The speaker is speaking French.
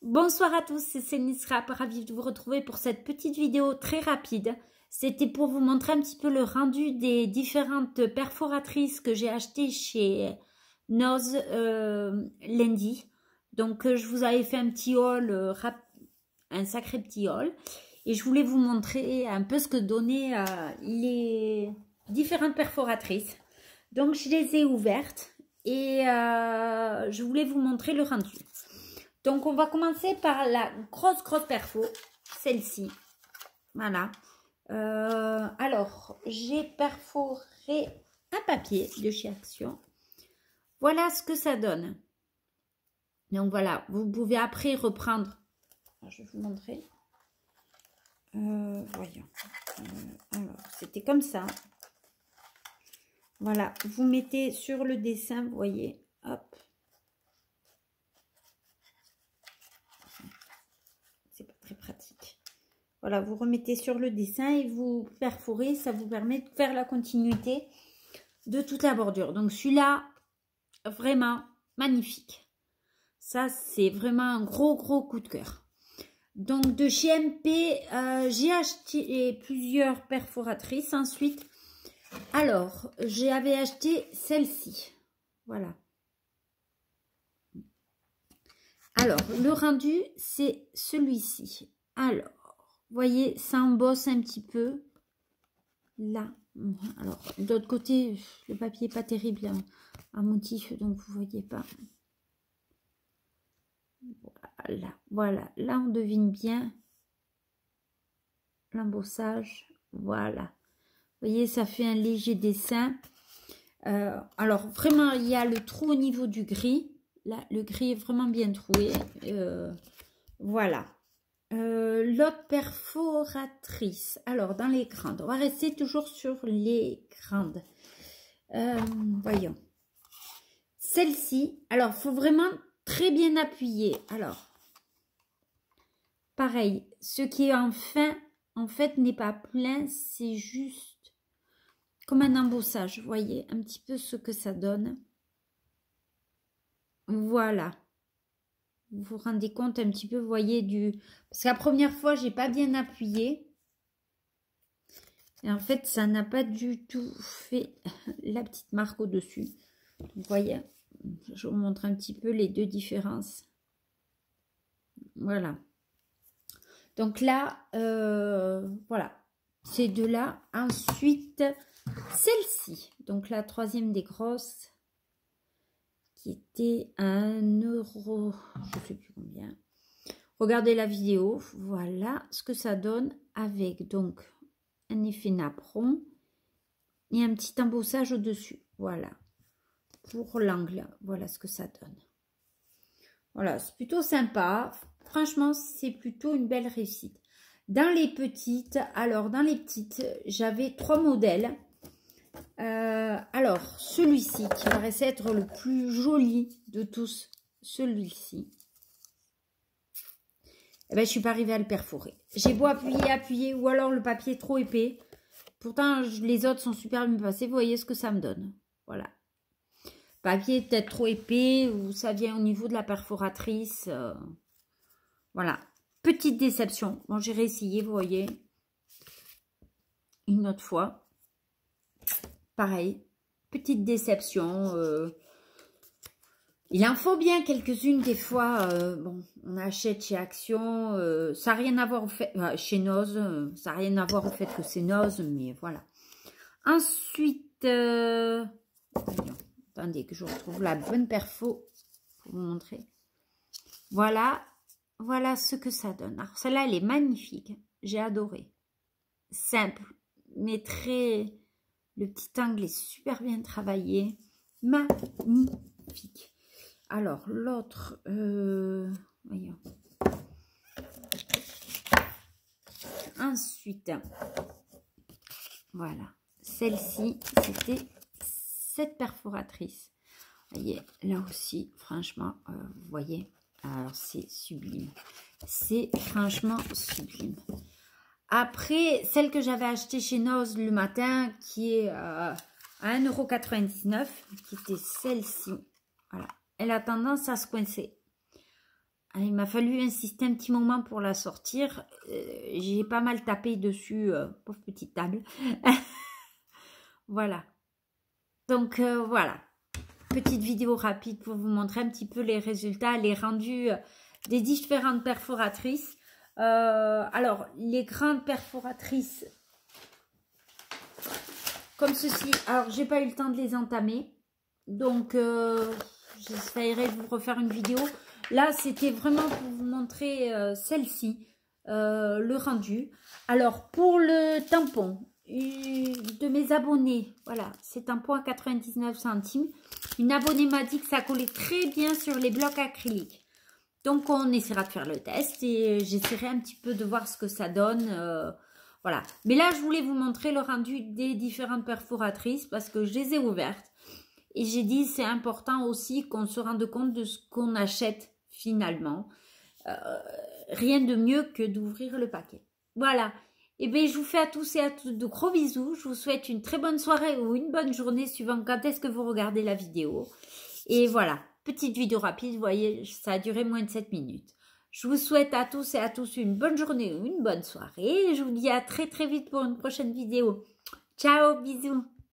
Bonsoir à tous, c'est Nisra, ravie de vous retrouver pour cette petite vidéo très rapide. C'était pour vous montrer un petit peu le rendu des différentes perforatrices que j'ai achetées chez Noz lundi. Donc je vous avais fait un petit haul, un sacré petit haul. Et je voulais vous montrer un peu ce que donnaient les différentes perforatrices. Donc je les ai ouvertes et je voulais vous montrer le rendu. Donc, on va commencer par la grosse perfo, celle-ci. Voilà. Alors, j'ai perforé un papier de chez Action. Voilà ce que ça donne. Donc, voilà. Vous pouvez après reprendre. Alors, je vais vous montrer. Voyons. Alors, c'était comme ça. Voilà. Vous mettez sur le dessin, vous voyez. Hop. C'est pas très pratique. Voilà, vous remettez sur le dessin et vous perforez. Ça vous permet de faire la continuité de toute la bordure. Donc celui-là, vraiment magnifique. Ça, c'est vraiment un gros coup de cœur. Donc de chez MP, j'ai acheté plusieurs perforatrices ensuite. Alors, j'avais acheté celle-ci. Voilà. Alors, le rendu, c'est celui-ci. Alors, vous voyez, ça embosse un petit peu. Là. Alors, de l'autre côté, le papier n'est pas terrible à motif, donc vous ne voyez pas. Voilà. Là, on devine bien l'embossage. Voilà. Vous voyez, ça fait un léger dessin. Alors, vraiment, il y a le trou au niveau du gris. Là, le gris est vraiment bien troué. Voilà. L'autre perforatrice. Alors, dans les grandes. On va rester toujours sur les grandes. Voyons. Celle-ci. Alors, il faut vraiment très bien appuyer. Alors, pareil. Ce qui est en fait, n'est pas plein. C'est juste comme un embossage. Vous voyez un petit peu ce que ça donne. Voilà. Vous vous rendez compte un petit peu, vous voyez, parce que la première fois, j'ai pas bien appuyé. Et en fait, ça n'a pas du tout fait la petite marque au-dessus. Vous voyez, je vous montre un petit peu les deux différences. Voilà. Donc là, voilà. Ces deux-là. Ensuite, celle-ci. Donc la troisième des grosses. Qui était à 1 €, je ne sais plus combien. Regardez la vidéo, voilà ce que ça donne avec donc un effet napperon et un petit embossage au-dessus. Voilà, pour l'angle, voilà ce que ça donne. Voilà, c'est plutôt sympa. Franchement, c'est plutôt une belle réussite. Dans les petites, alors dans les petites, j'avais 3 modèles. Alors, celui-ci qui paraissait être le plus joli de tous, celui-ci. Eh ben, je suis pas arrivée à le perforer. J'ai beau appuyer, ou alors le papier est trop épais. Pourtant, les autres sont super bien passés. Vous voyez ce que ça me donne. Voilà. Papier peut-être trop épais, ou ça vient au niveau de la perforatrice. Voilà. Petite déception. Bon, j'ai réessayé, vous voyez. Une autre fois. Pareil, petite déception. Il en faut bien quelques-unes des fois. Bon, on achète chez Action. Ça n'a rien à voir au fait... chez Noz, ça n'a rien à voir au fait que c'est Noz, mais voilà. Ensuite, voyons, attendez que je retrouve la bonne perfo pour vous montrer. Voilà, voilà ce que ça donne. Alors celle-là, elle est magnifique. J'ai adoré. Simple, mais très... Le petit angle est super bien travaillé. Magnifique. Alors, l'autre, voyons. Ensuite, voilà. Celle-ci, c'était cette perforatrice. Vous voyez, là aussi, franchement, vous voyez, alors c'est sublime. C'est franchement sublime. Après, celle que j'avais achetée chez Noz le matin, qui est à 1,99 €, qui était celle-ci. Voilà. Elle a tendance à se coincer. Il m'a fallu insister un petit moment pour la sortir. J'ai pas mal tapé dessus, pauvre petite table. Voilà. Donc voilà. Petite vidéo rapide pour vous montrer un petit peu les résultats, les rendus des différentes perforatrices. Alors, les grandes perforatrices, comme ceci. Alors, j'ai pas eu le temps de les entamer. Donc, j'essaierai de vous refaire une vidéo. Là, c'était vraiment pour vous montrer celle-ci, le rendu. Alors, pour le tampon de mes abonnés, voilà, c'est tampon à 99 centimes. Une abonnée m'a dit que ça collait très bien sur les blocs acryliques. Donc, on essaiera de faire le test et j'essaierai un petit peu de voir ce que ça donne. Voilà. Mais là, je voulais vous montrer le rendu des différentes perforatrices parce que je les ai ouvertes. Et j'ai dit, c'est important aussi qu'on se rende compte de ce qu'on achète finalement. Rien de mieux que d'ouvrir le paquet. Voilà. Et bien, je vous fais à tous et à toutes de gros bisous. Je vous souhaite une très bonne soirée ou une bonne journée suivant quand est-ce que vous regardez la vidéo. Et voilà, petite vidéo rapide, vous voyez, ça a duré moins de 7 minutes. Je vous souhaite à tous et à tous une bonne journée ou une bonne soirée. Je vous dis à très très vite pour une prochaine vidéo. Ciao, bisous.